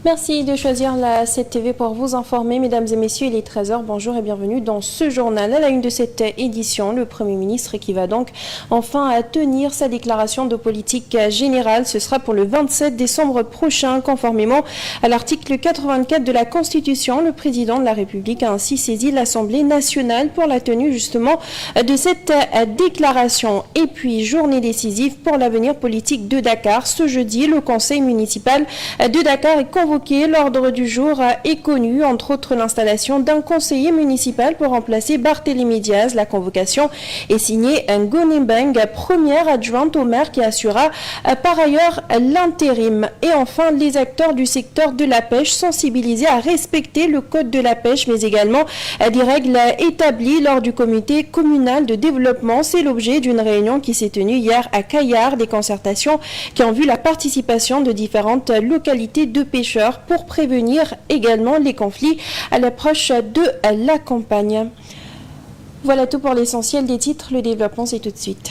Merci de choisir la 7TV pour vous informer. Mesdames et messieurs, il est 13h. Bonjour et bienvenue dans ce journal. À la une de cette édition, le Premier ministre qui va donc enfin tenir sa déclaration de politique générale. Ce sera pour le 27 décembre prochain. Conformément à l'article 84 de la Constitution, le président de la République a ainsi saisi l'Assemblée nationale pour la tenue justement de cette déclaration. Et puis, journée décisive pour l'avenir politique de Dakar. Ce jeudi, le conseil municipal de Dakar est convoqué. L'ordre du jour est connu, entre autres l'installation d'un conseiller municipal pour remplacer Barthélémy Diaz. La convocation est signée Ngonembeng, première adjointe au maire qui assurera par ailleurs l'intérim. Et enfin, les acteurs du secteur de la pêche sensibilisés à respecter le code de la pêche, mais également des règles établies lors du comité communal de développement. C'est l'objet d'une réunion qui s'est tenue hier à Kayar, des concertations qui ont vu la participation de différentes localités de pêcheurs pour prévenir également les conflits à l'approche de la campagne. Voilà tout pour l'essentiel des titres. Le développement, c'est tout de suite.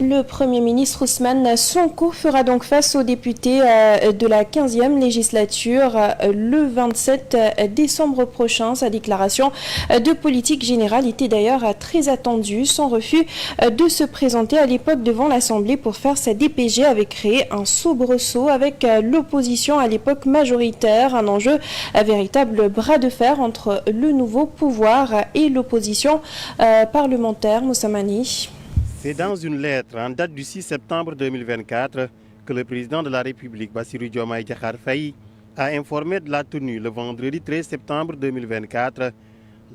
Le Premier ministre Ousmane Sonko fera donc face aux députés de la 15e législature le 27 décembre prochain. Sa déclaration de politique générale était d'ailleurs très attendue. Son refus de se présenter à l'époque devant l'Assemblée pour faire sa DPG avait créé un soubresaut avec l'opposition à l'époque majoritaire. Un enjeu, un véritable bras de fer entre le nouveau pouvoir et l'opposition parlementaire. Moussamani. C'est dans une lettre en date du 6 septembre 2024 que le président de la République, Bassirou Diomaye Diakhar Faye, a informé de la tenue le vendredi 13 septembre 2024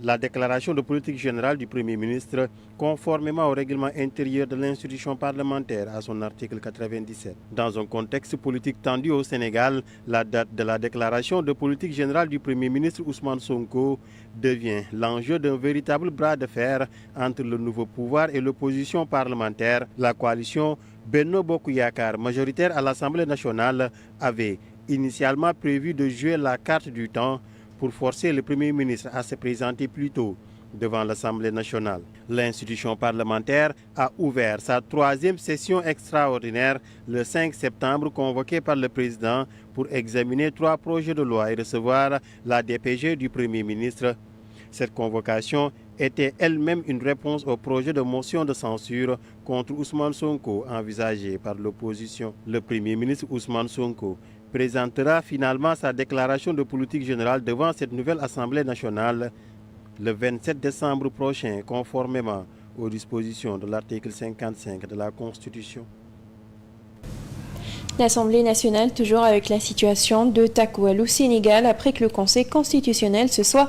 la déclaration de politique générale du Premier ministre conformément au règlement intérieur de l'institution parlementaire à son article 97. Dans un contexte politique tendu au Sénégal, la date de la déclaration de politique générale du Premier ministre Ousmane Sonko devient l'enjeu d'un véritable bras de fer entre le nouveau pouvoir et l'opposition parlementaire. La coalition Benno Bokk Yakaar, majoritaire à l'Assemblée nationale, avait initialement prévu de jouer la carte du temps pour forcer le Premier ministre à se présenter plus tôt devant l'Assemblée nationale. L'institution parlementaire a ouvert sa 3e session extraordinaire le 5 septembre, convoquée par le président pour examiner 3 projets de loi et recevoir la DPG du Premier ministre. Cette convocation était elle-même une réponse au projet de motion de censure contre Ousmane Sonko envisagé par l'opposition. Le Premier ministre Ousmane Sonko présentera finalement sa déclaration de politique générale devant cette nouvelle Assemblée nationale le 27 décembre prochain, conformément aux dispositions de l'article 55 de la Constitution. L'Assemblée nationale, toujours avec la situation de Takualou, Sénégal, après que le Conseil constitutionnel se soit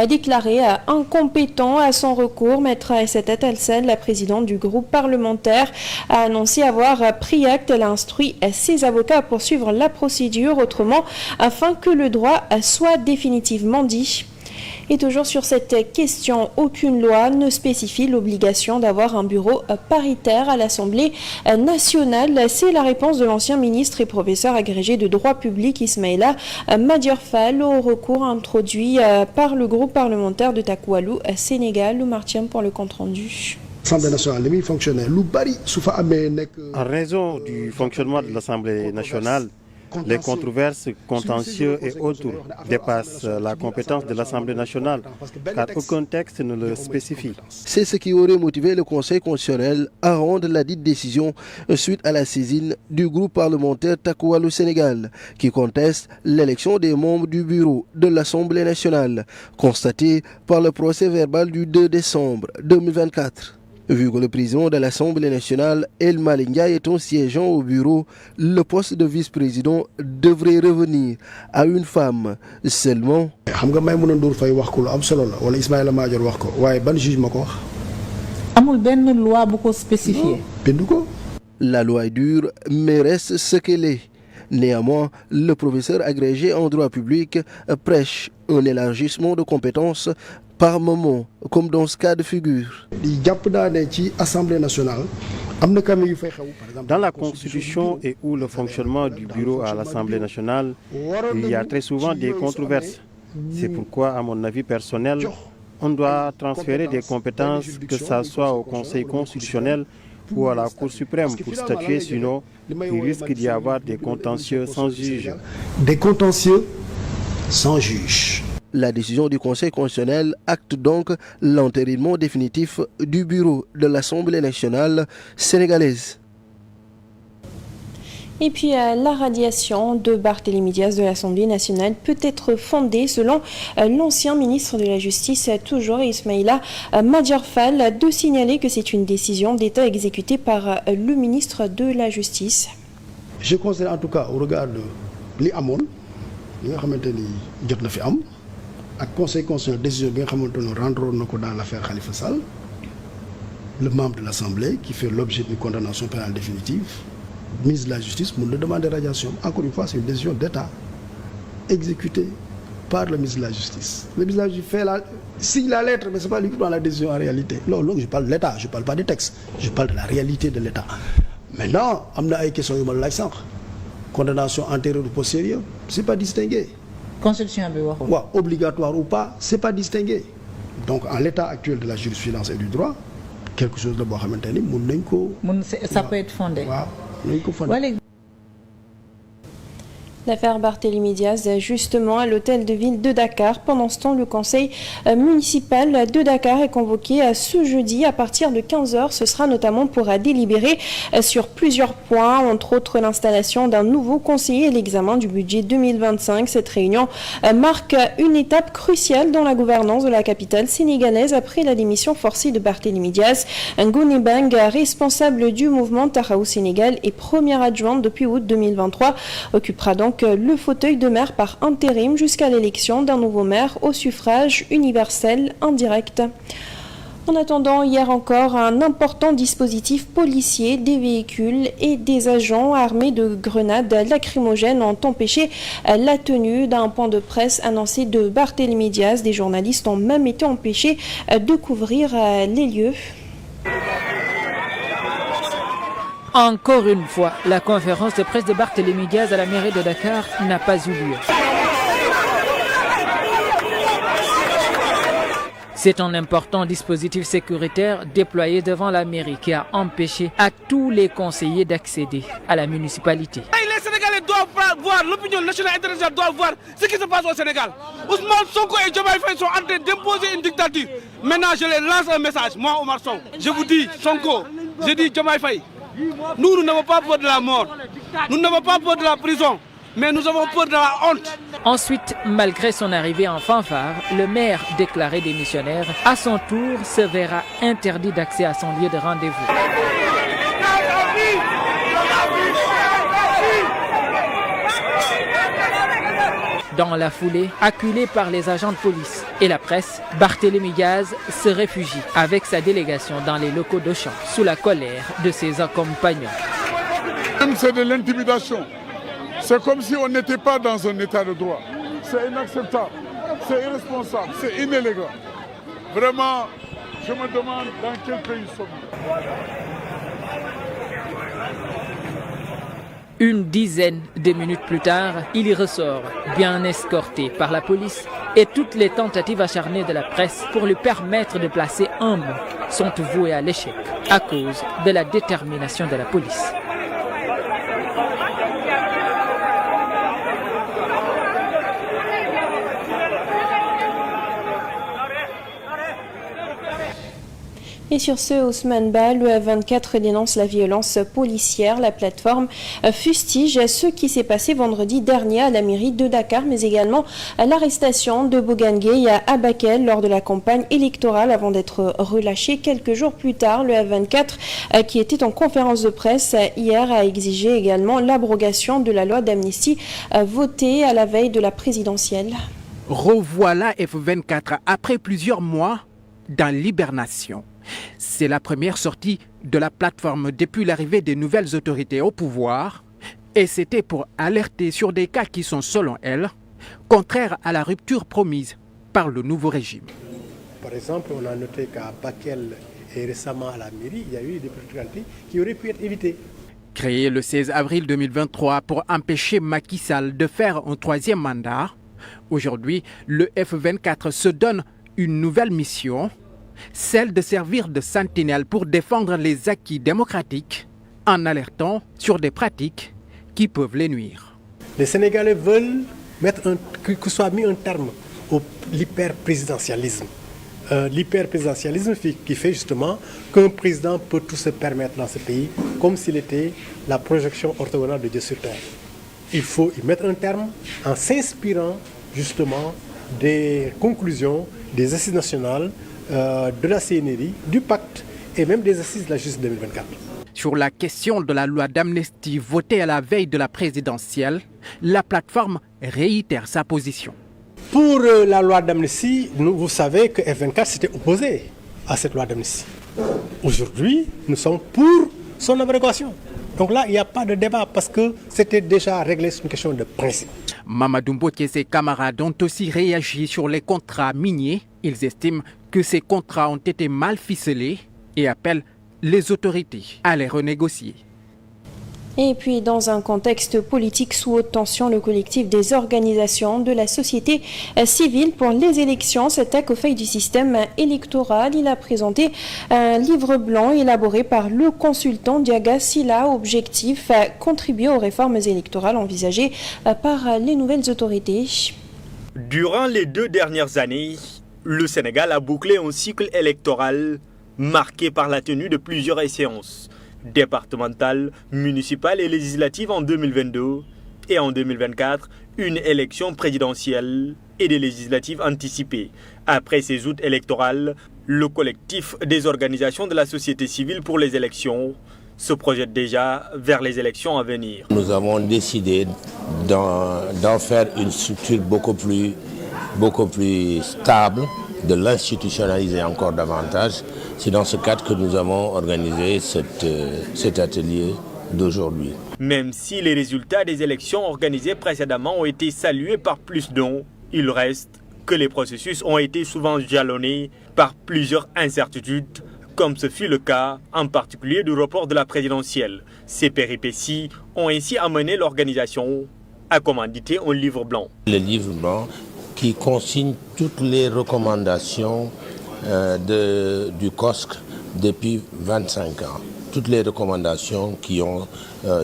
déclaré incompétent à son recours. Maître Aïssata Tall Sall, la présidente du groupe parlementaire, a annoncé avoir pris acte. Elle a instruit ses avocats à poursuivre la procédure autrement afin que le droit soit définitivement dit. Et toujours sur cette question, aucune loi ne spécifie l'obligation d'avoir un bureau paritaire à l'Assemblée nationale. C'est la réponse de l'ancien ministre et professeur agrégé de droit public Ismaïla Madior Fall au recours introduit par le groupe parlementaire de Takualou, Sénégal. Lou Martiam pour le compte-rendu. En raison du fonctionnement de l'Assemblée nationale, les controverses, contentieux et autres dépassent la compétence de l'Assemblée nationale, car aucun texte ne le spécifie. C'est ce qui aurait motivé le Conseil constitutionnel à rendre la dite décision suite à la saisine du groupe parlementaire Takualou Sénégal, qui conteste l'élection des membres du bureau de l'Assemblée nationale, constatée par le procès verbal du 2 décembre 2024. Vu que le président de l'Assemblée nationale, El Malick Ndiaye, étant siégeant au bureau, le poste de vice-président devrait revenir à une femme seulement. La loi est dure, mais reste ce qu'elle est. Néanmoins, le professeur agrégé en droit public prêche un élargissement de compétences par moment, comme dans ce cas de figure. Dans la Constitution et où le fonctionnement du bureau à l'Assemblée nationale, il y a très souvent des controverses. C'est pourquoi, à mon avis personnel, on doit transférer des compétences, que ce soit au Conseil constitutionnel ou à la Cour suprême pour statuer, sinon il risque d'y avoir des contentieux sans juge. Des contentieux sans juge. La décision du Conseil constitutionnel acte donc l'entérinement définitif du bureau de l'Assemblée nationale sénégalaise. Et puis la radiation de Barthélémy Diaz de l'Assemblée nationale peut être fondée selon l'ancien ministre de la Justice, toujours Ismaïla Madior Fall, de signaler que c'est une décision d'État exécutée par le ministre de la Justice. Je considère en tout cas au regard de li amoon li nga xamante ni jot na fi am ak conseil constitutionnel décision bi nga xamante ne rendre na ko dans l'affaire Khalifa Sall, le membre de l'Assemblée qui fait l'objet d'une condamnation pénale définitive, ministre de la Justice mun na demander radiation. Encore une fois, c'est une décision d'État exécutée par le ministre de la Justice. Le ministre de la Justice signe la lettre, mais c'est pas lui qui prend la décision en réalité. Non, je parle de l'État, je parle pas des textes, je parle de la réalité de l'État. Maintenant, am na ay questions yu ma laaj sànq, condamnation antérieure ou postérieure, c'est pas distingué. Constitution bi waxul. waaw, obligatoire ou pas, c'est pas distingué. Donc en l'état actuel de la jurisprudence et du droit, quelque chose la boo xamante ni mun nañ ko. Ça peut être fondé. waaw nañ ko fondé. L'affaire Barthélémy Diaz, justement, à l'hôtel de ville de Dakar. Pendant ce temps, le conseil municipal de Dakar est convoqué ce jeudi à partir de 15h. Ce sera notamment pour délibérer sur plusieurs points, entre autres l'installation d'un nouveau conseiller et l'examen du budget 2025. Cette réunion marque une étape cruciale dans la gouvernance de la capitale sénégalaise après la démission forcée de Barthélémy Diaz. Ngoné Bang, responsable du mouvement Taxawu Sénégal et première adjointe depuis août 2023, occupera donc le fauteuil de maire par intérim jusqu'à l'élection d'un nouveau maire au suffrage universel indirect. En attendant, hier encore, un important dispositif policier, des véhicules et des agents armés de grenades lacrymogènes ont empêché la tenue d'un point de presse annoncé de Barthélémy Diaz. Des journalistes ont même été empêchés de couvrir les lieux. Encore une fois, la conférence de presse de Barthélémy Diaz à la mairie de Dakar n'a pas eu lieu. C'est un important dispositif sécuritaire déployé devant la mairie qui a empêché à tous les conseillers d'accéder à la municipalité. Les Sénégalais doivent voir, l'opinion nationale et internationale doit voir ce qui se passe au Sénégal. Ousmane Sonko et Diomaye Faye sont en train d'imposer une dictature. Maintenant, je les lance un message, moi Omar Sow. Je vous dis, Sonko, je dis Diomaye Faye, nous n'avons pas peur de la mort, nous n'avons pas peur de la prison, mais nous avons peur de la honte. Ensuite, malgré son arrivée en fanfare, le maire déclaré démissionnaire, à son tour, se verra interdit d'accès à son lieu de rendez-vous. Dans la foulée, acculé par les agents de police et la presse, Barthélémy Diaz se réfugie avec sa délégation dans les locaux d'Auchan, sous la colère de ses compagnons. C'est de l'intimidation. C'est comme si on n'était pas dans un état de droit. C'est inacceptable, c'est irresponsable, c'est inélégant. Vraiment, je me demande dans quel pays sommes-nous. Une dizaine de minutes plus tard, il y ressort, bien escorté par la police, et toutes les tentatives acharnées de la presse pour lui permettre de placer un mot sont vouées à l'échec à cause de la détermination de la police. Et sur ce, Ousmane Ba, le A24 dénonce la violence policière. La plateforme fustige ce qui s'est passé vendredi dernier à la mairie de Dakar, mais également à l'arrestation de Bougane Gueye à Bakel lors de la campagne électorale avant d'être relâché quelques jours plus tard. Le A24, qui était en conférence de presse hier, a exigé également l'abrogation de la loi d'amnistie votée à la veille de la présidentielle. Revoilà F24 après plusieurs mois dans l'hibernation. C'est la première sortie de la plateforme depuis l'arrivée des nouvelles autorités au pouvoir et c'était pour alerter sur des cas qui sont, selon elle, contraires à la rupture promise par le nouveau régime. Par exemple, on a noté qu'à Bakel et récemment à la mairie, il y a eu des particularités qui auraient pu être évitées. Créé le 16 avril 2023 pour empêcher Macky Sall de faire un troisième mandat, aujourd'hui, le F24 se donne une nouvelle mission, celle de servir de sentinelle pour défendre les acquis démocratiques en alertant sur des pratiques qui peuvent les nuire. Les Sénégalais veulent que soit mis un terme à l'hyper-présidentialisme. L'hyper-présidentialisme qui fait justement qu'un président peut tout se permettre dans ce pays comme s'il était la projection orthogonale de Dieu sur terre. Il faut y mettre un terme en s'inspirant justement des conclusions des assises nationales, de la CNRI, du pacte et même des assises de la justice 2024. Sur la question de la loi d'amnistie votée à la veille de la présidentielle, la plateforme réitère sa position. Pour la loi d'amnistie, vous savez que F24 s'était opposé à cette loi d'amnistie. Aujourd'hui, nous sommes pour son abrogation. Donc là, il n'y a pas de débat parce que c'était déjà réglé sur une question de principe. Mamadou Mbotke et ses camarades ont aussi réagi sur les contrats miniers. Ils estiment que ces contrats ont été mal ficelés et appellent les autorités à les renégocier. Et puis, dans un contexte politique sous haute tension, le collectif des organisations de la société civile pour les élections s'attaque aux failles du système électoral. Il a présenté un livre blanc élaboré par le consultant Diaga Silla, objectif à contribuer aux réformes électorales envisagées par les nouvelles autorités. Durant les 2 dernières années, le Sénégal a bouclé un cycle électoral marqué par la tenue de plusieurs échéances départementales, municipales et législatives en 2022 et en 2024, une élection présidentielle et des législatives anticipées. Après ces aoûts électorales, le collectif des organisations de la société civile pour les élections se projette déjà vers les élections à venir. Nous avons décidé d'en faire une structure beaucoup plus stable, de l'institutionnaliser encore davantage. C'est dans ce cadre que nous avons organisé cet atelier d'aujourd'hui. Même si les résultats des élections organisées précédemment ont été salués par plus d'un, il reste que les processus ont été souvent jalonnés par plusieurs incertitudes, comme ce fut le cas en particulier du report de la présidentielle. Ces péripéties ont ainsi amené l'organisation à commanditer un livre blanc. Le livre blanc qui consigne toutes les recommandations du COSC depuis 25 ans. Toutes les recommandations qui ont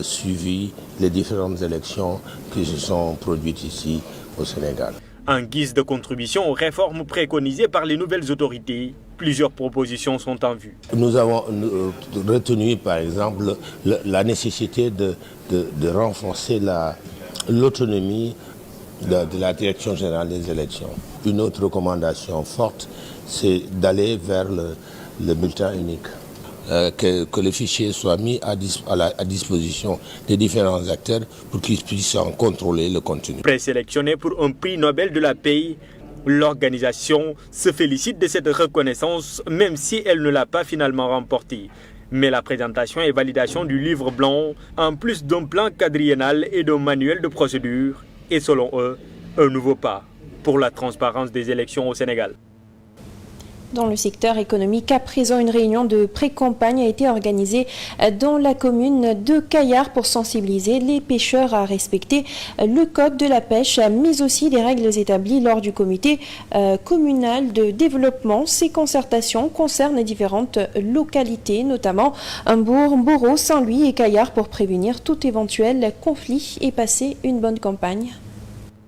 suivi les différentes élections qui se sont produites ici au Sénégal. En guise de contribution aux réformes préconisées par les nouvelles autorités, plusieurs propositions sont en vue. Nous avons retenu par exemple la nécessité de renforcer l'autonomie de la Direction générale des élections. Une autre recommandation forte, c'est d'aller vers le bulletin unique. Que le fichier soit mis à disposition des différents acteurs pour qu'ils puissent en contrôler le contenu. Présélectionnée pour un prix Nobel de la paix, l'organisation se félicite de cette reconnaissance, même si elle ne l'a pas finalement remportée. Mais la présentation et validation du livre blanc, en plus d'un plan quadriennal et d'un manuel de procédure, est selon eux un nouveau pas pour la transparence des élections au Sénégal. Dans le secteur économique, à présent, une réunion de pré-campagne a été organisée dans la commune de Kayar pour sensibiliser les pêcheurs à respecter le code de la pêche, mais aussi les règles établies lors du comité communal de développement. Ces concertations concernent différentes localités, notamment Mbour, Mboro, Saint-Louis et Kayar, pour prévenir tout éventuel conflit et passer une bonne campagne.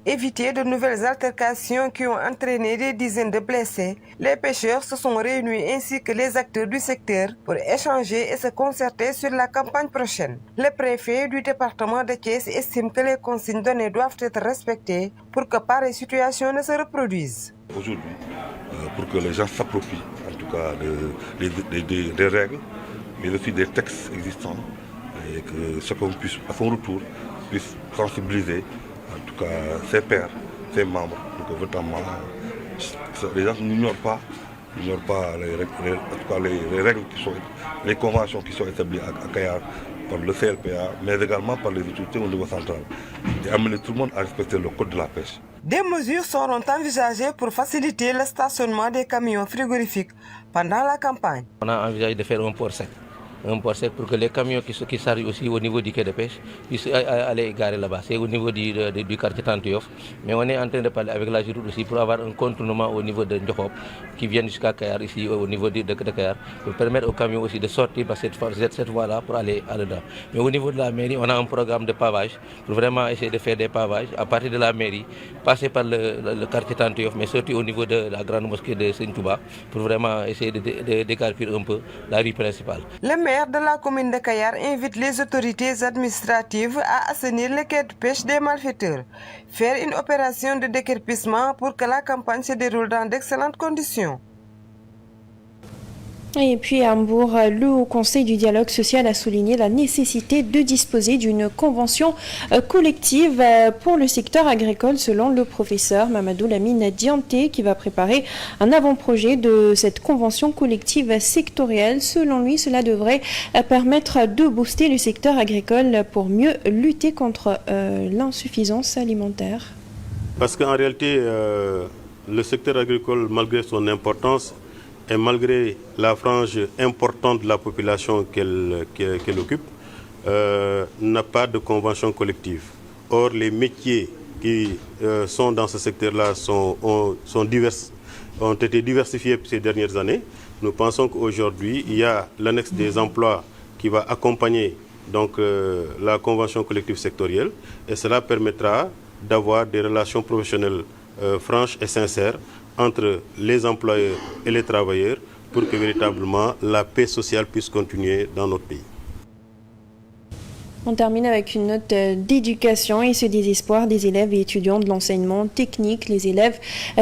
Éviter de nouvelles altercations qui ont entraîné des dizaines de blessés, les pêcheurs se sont réunis ainsi que les acteurs du secteur pour échanger et se concerter sur la campagne prochaine. Le préfet du département de Thiès estime que les consignes données doivent être respectées pour que pareille situation ne se reproduise. Aujourd'hui, pour que les gens s'approprient en tout cas des règles, mais aussi des textes existants, et que chacun puisse, à son retour, puisse sensibiliser en tout cas ses pairs, ses membres, pour que vraiment les gens n'ignorent pas les règles les conventions qui sont établies à Kayar par le CLPA, mais également par les autorités au niveau central, et amener tout le monde à respecter le code de la pêche. Des mesures seront envisagées pour faciliter le stationnement des camions frigorifiques pendant la campagne. On a envisagé de faire un port sec un port sec pour que les camions qui s'arrivent aussi au niveau du quai de pêche puissent aller garer là-bas. C'est au niveau du quartier Tantuyof. Mais on est en train de parler avec la Giroud aussi pour avoir un contournement au niveau de Ndiokop qui viennent jusqu'à Kayar, ici au niveau de Kayar, pour permettre aux camions aussi de sortir par cette voie-là pour aller dedans. Mais au niveau de la mairie, on a un programme de pavage pour vraiment essayer de faire des pavages à partir de la mairie, passer par le quartier Tantuyof, mais surtout au niveau de la grande mosquée de Saint-Touba pour vraiment essayer de décarpir un peu la rue principale. Le maire de la commune de Kayar invite les autorités administratives à assainir le quai de pêche des malfaiteurs, faire une opération de déguerpissement pour que la campagne se déroule dans d'excellentes conditions. Et puis à Hambourg, le Haut Conseil du dialogue social a souligné la nécessité de disposer d'une convention collective pour le secteur agricole selon le professeur Mamadou Lamine Dianté qui va préparer un avant-projet de cette convention collective sectorielle. Selon lui, cela devrait permettre de booster le secteur agricole pour mieux lutter contre l'insuffisance alimentaire. Parce qu'en réalité, le secteur agricole, malgré son importance, et malgré la frange importante de la population qu'elle occupe, n'a pas de convention collective. Or, les métiers qui sont dans ce secteur-là ont été diversifiés ces dernières années. Nous pensons qu'aujourd'hui, il y a l'annexe des emplois qui va accompagner donc, la convention collective sectorielle et cela permettra d'avoir des relations professionnelles franches et sincères entre les employeurs et les travailleurs pour que véritablement la paix sociale puisse continuer dans notre pays. On termine avec une note d'éducation et ce désespoir des élèves et étudiants de l'enseignement technique. Les élèves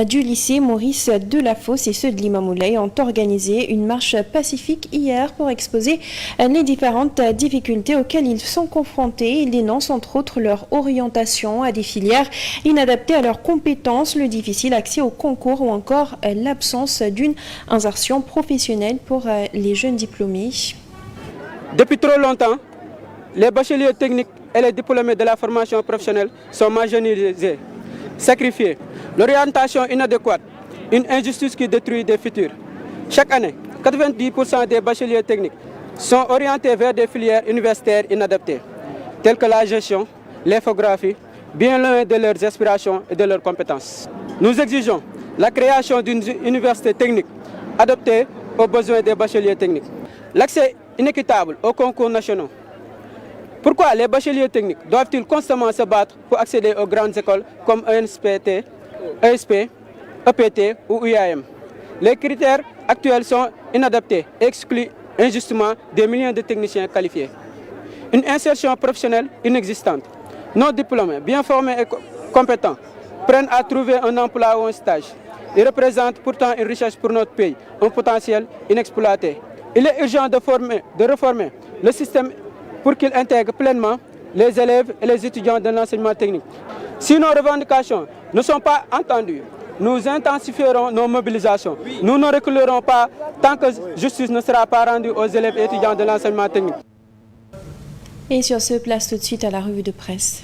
du lycée Maurice Delafosse et ceux de l'Imamoulay ont organisé une marche pacifique hier pour exposer les différentes difficultés auxquelles ils sont confrontés. Ils dénoncent entre autres leur orientation à des filières inadaptées à leurs compétences, le difficile accès au concours ou encore l'absence d'une insertion professionnelle pour les jeunes diplômés. Depuis trop longtemps, les bacheliers techniques et les diplômés de la formation professionnelle sont marginalisés, sacrifiés. L'orientation inadéquate, une injustice qui détruit des futurs. Chaque année, 90% des bacheliers techniques sont orientés vers des filières universitaires inadaptées, telles que la gestion, l'infographie, bien loin de leurs aspirations et de leurs compétences. Nous exigeons la création d'une université technique adaptée aux besoins des bacheliers techniques. L'accès inéquitable aux concours nationaux. Pourquoi les bacheliers techniques doivent-ils constamment se battre pour accéder aux grandes écoles comme ENSPT, ESP, EPT ou UAM? Les critères actuels sont inadaptés et excluent injustement des millions de techniciens qualifiés. Une insertion professionnelle inexistante. Nos diplômés, bien formés et compétents, prennent à trouver un emploi ou un stage. Ils représentent pourtant une richesse pour notre pays, un potentiel inexploité. Il est urgent de reformer le système pour qu'il intègre pleinement les élèves et les étudiants de l'enseignement technique. Si nos revendications ne sont pas entendues, nous intensifierons nos mobilisations. Nous ne reculerons pas tant que justice ne sera pas rendue aux élèves et étudiants de l'enseignement technique. Et sur ce, place tout de suite à la revue de presse.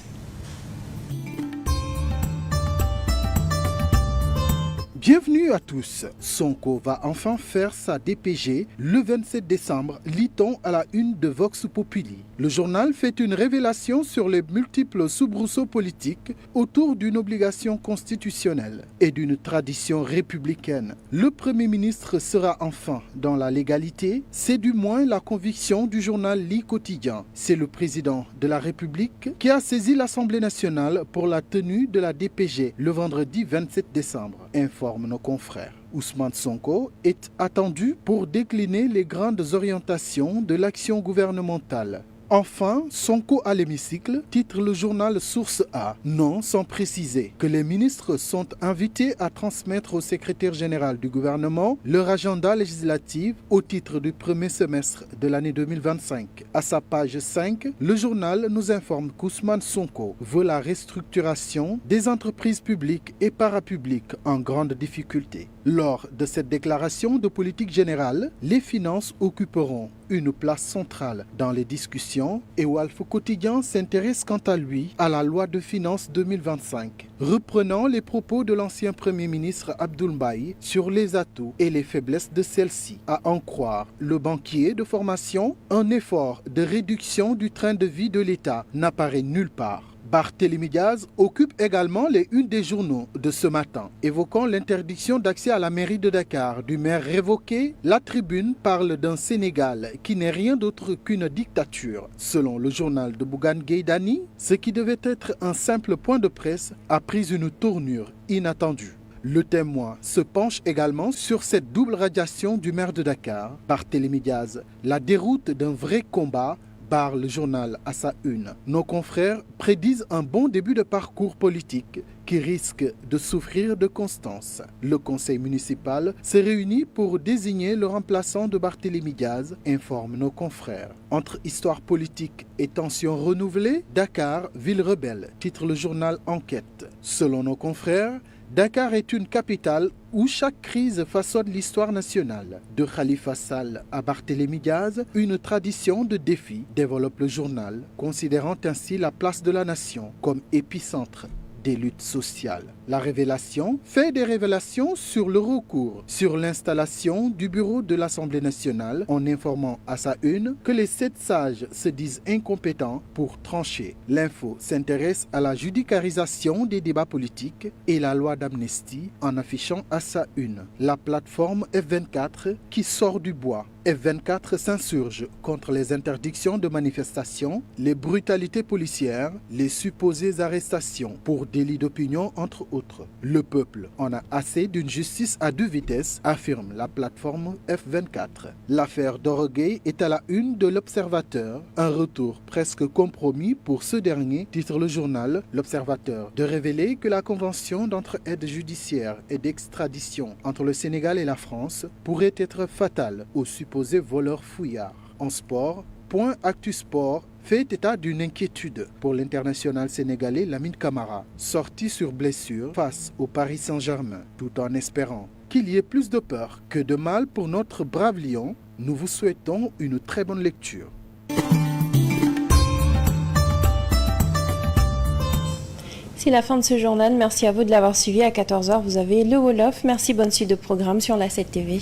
Bienvenue à tous. Sonko va enfin faire sa DPG le 27 décembre, lit-on à la une de Vox Populi. Le journal fait une révélation sur les multiples soubresauts politiques autour d'une obligation constitutionnelle et d'une tradition républicaine. Le Premier ministre sera enfin dans la légalité, c'est du moins la conviction du journal Li Quotidien. C'est le président de la République qui a saisi l'Assemblée nationale pour la tenue de la DPG le vendredi 27 décembre, informe nos confrères. Ousmane Sonko est attendu pour décliner les grandes orientations de l'action gouvernementale. Enfin, Sonko à l'hémicycle, titre le journal Source A. Non, sans préciser que les ministres sont invités à transmettre au secrétaire général du gouvernement leur agenda législatif au titre du premier semestre de l'année 2025. À sa page 5, le journal nous informe qu'Ousmane Sonko veut la restructuration des entreprises publiques et parapubliques en grande difficulté. Lors de cette déclaration de politique générale, les finances occuperont une place centrale dans les discussions et Walf Quotidien s'intéresse quant à lui à la loi de finances 2025, reprenant les propos de l'ancien Premier ministre Abdoul Mbaye sur les atouts et les faiblesses de celle-ci. À en croire le banquier de formation, un effort de réduction du train de vie de l'État n'apparaît nulle part. Barthélémy Diaz occupe également les unes des journaux de ce matin. Évoquant l'interdiction d'accès à la mairie de Dakar du maire révoqué, la Tribune parle d'un Sénégal qui n'est rien d'autre qu'une dictature. Selon le journal de Bougane Gueye Dany, ce qui devait être un simple point de presse a pris une tournure inattendue. Le Témoin se penche également sur cette double radiation du maire de Dakar. Barthélémy Diaz, la déroute d'un vrai combat, barre le journal à sa une. Nos confrères prédisent un bon début de parcours politique qui risque de souffrir de constance. Le conseil municipal se réunit pour désigner le remplaçant de Barthélémy Diaz, informent nos confrères. Entre histoire politique et tensions renouvelées, Dakar, ville rebelle, titre le journal Enquête. Selon nos confrères, Dakar est une capitale où chaque crise façonne l'histoire nationale. De Khalifa Sall à Barthélémy Diaz, une tradition de défi, développe le journal, considérant ainsi la place de la nation comme épicentre des luttes sociales. La Révélation fait des révélations sur le recours sur l'installation du bureau de l'Assemblée nationale en informant à sa une que les 7 sages se disent incompétents pour trancher. L'info s'intéresse à la judicarisation des débats politiques et la loi d'amnistie en affichant à sa une la plateforme F24 qui sort du bois. F24 s'insurge contre les interdictions de manifestation, les brutalités policières, les supposées arrestations pour délit d'opinion entre autres. Le peuple en a assez d'une justice à 2 vitesses, affirme la plateforme F24. L'affaire Doroguey est à la une de l'Observateur, un retour presque compromis pour ce dernier, titre le journal L'Observateur, de révéler que la convention d'entraide judiciaire et d'extradition entre le Sénégal et la France pourrait être fatale aux supposés voleurs fouillards. En sport, Point Actu Sport fait état d'une inquiétude pour l'international sénégalais Lamine Camara, sorti sur blessure face au Paris Saint-Germain, tout en espérant qu'il y ait plus de peur que de mal pour notre brave lion. Nous vous souhaitons une très bonne lecture. C'est la fin de ce journal. Merci à vous de l'avoir suivi. À 14h, vous avez le Wolof. Merci, bonne suite de programme sur la 7 TV.